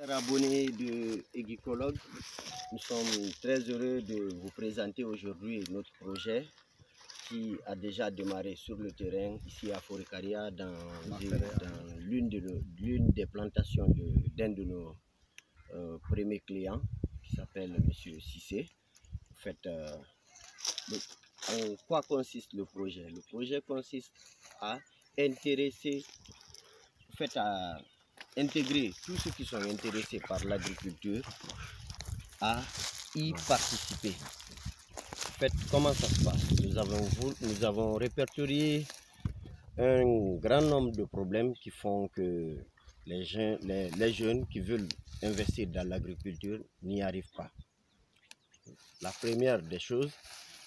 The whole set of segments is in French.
Chers abonnés de Égicologue, nous sommes très heureux de vous présenter aujourd'hui notre projet qui a déjà démarré sur le terrain ici à Forêt-Caria dans l'une des plantations d'un de nos premiers clients qui s'appelle M. Cissé. En fait, en quoi consiste le projet? Le projet consiste à intéresser, en fait, à intégrer tous ceux qui sont intéressés par l'agriculture à y participer. En fait, comment ça se passe? Nous avons répertorié un grand nombre de problèmes qui font que les jeunes qui veulent investir dans l'agriculture n'y arrivent pas. La première des choses,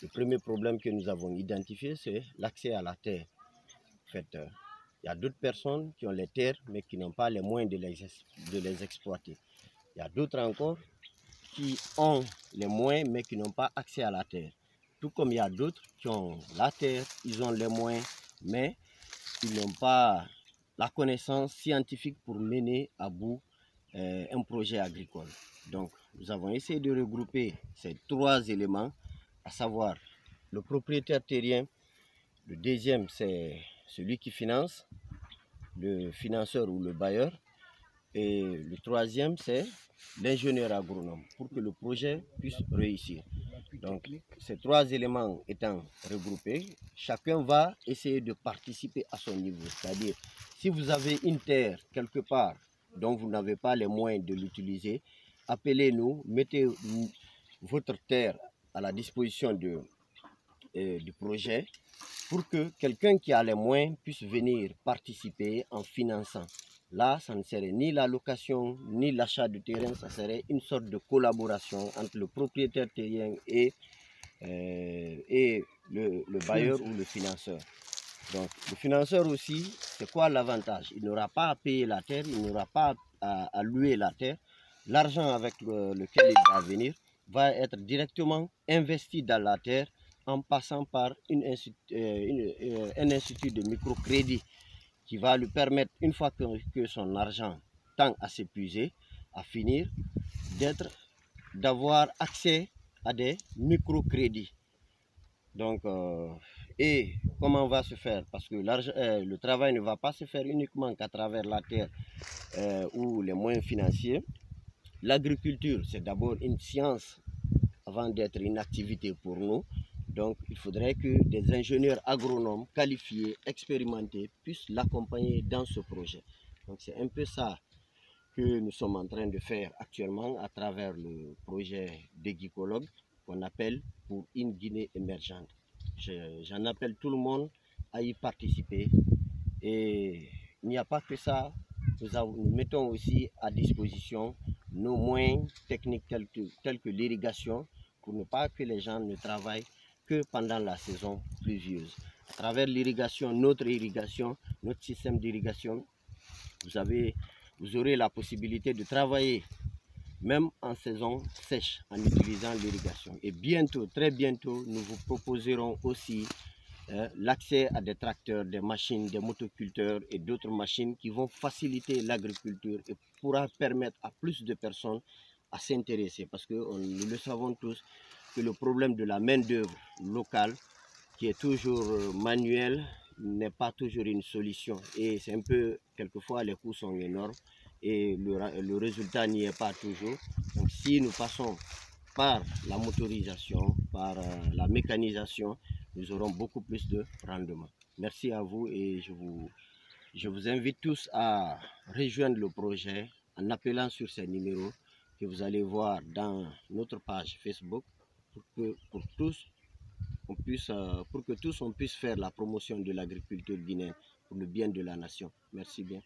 le premier problème que nous avons identifié, c'est l'accès à la terre. En fait, il y a d'autres personnes qui ont les terres mais qui n'ont pas les moyens de les exploiter. Il y a d'autres encore qui ont les moyens mais qui n'ont pas accès à la terre. Tout comme il y a d'autres qui ont la terre, ils ont les moyens mais ils n'ont pas la connaissance scientifique pour mener à bout un projet agricole. Donc nous avons essayé de regrouper ces trois éléments, à savoir le propriétaire terrien, le deuxième c'est celui qui finance, le financeur ou le bailleur, et le troisième c'est l'ingénieur agronome pour que le projet puisse réussir. Donc ces trois éléments étant regroupés, chacun va essayer de participer à son niveau. C'est-à-dire, si vous avez une terre quelque part dont vous n'avez pas les moyens de l'utiliser, appelez-nous, mettez votre terre à la disposition du projet pour que quelqu'un qui a les moyens puisse venir participer en finançant. Là, ça ne serait ni la location, ni l'achat de terrain, ça serait une sorte de collaboration entre le propriétaire terrien et le bailleur ou le financeur. Donc, le financeur aussi, c'est quoi l'avantage? Il n'aura pas à payer la terre, il n'aura pas à louer la terre. L'argent avec lequel il va venir va être directement investi dans la terre en passant par un institut de microcrédit qui va lui permettre, une fois que son argent tend à s'épuiser, à finir, d'avoir accès à des microcrédits. Donc, et comment va se faire? Parce que le travail ne va pas se faire uniquement qu'à travers la terre ou les moyens financiers. L'agriculture, c'est d'abord une science avant d'être une activité pour nous. Donc, il faudrait que des ingénieurs agronomes qualifiés, expérimentés, puissent l'accompagner dans ce projet. Donc, c'est un peu ça que nous sommes en train de faire actuellement à travers le projet d'Égicologue qu'on appelle pour une Guinée émergente. J'en appelle tout le monde à y participer. Et il n'y a pas que ça, nous mettons aussi à disposition nos moyens techniques tels que l'irrigation pour ne pas que les gens ne travaillent que pendant la saison pluvieuse. À travers l'irrigation, notre système d'irrigation, vous aurez la possibilité de travailler même en saison sèche en utilisant l'irrigation. Et bientôt, très bientôt, nous vous proposerons aussi l'accès à des tracteurs, des machines, des motoculteurs et d'autres machines qui vont faciliter l'agriculture et pourra permettre à plus de personnes à s'intéresser. Parce que nous le savons tous que le problème de la main-d'œuvre locale, qui est toujours manuelle, n'est pas toujours une solution. Et c'est un peu, quelquefois, les coûts sont énormes et le résultat n'y est pas toujours. Donc si nous passons par la motorisation, par la mécanisation, nous aurons beaucoup plus de rendement. Merci à vous et je vous invite tous à rejoindre le projet en appelant sur ces numéros que vous allez voir dans notre page Facebook pour que tous on puisse faire la promotion de l'agriculture guinéenne pour le bien de la nation. Merci bien.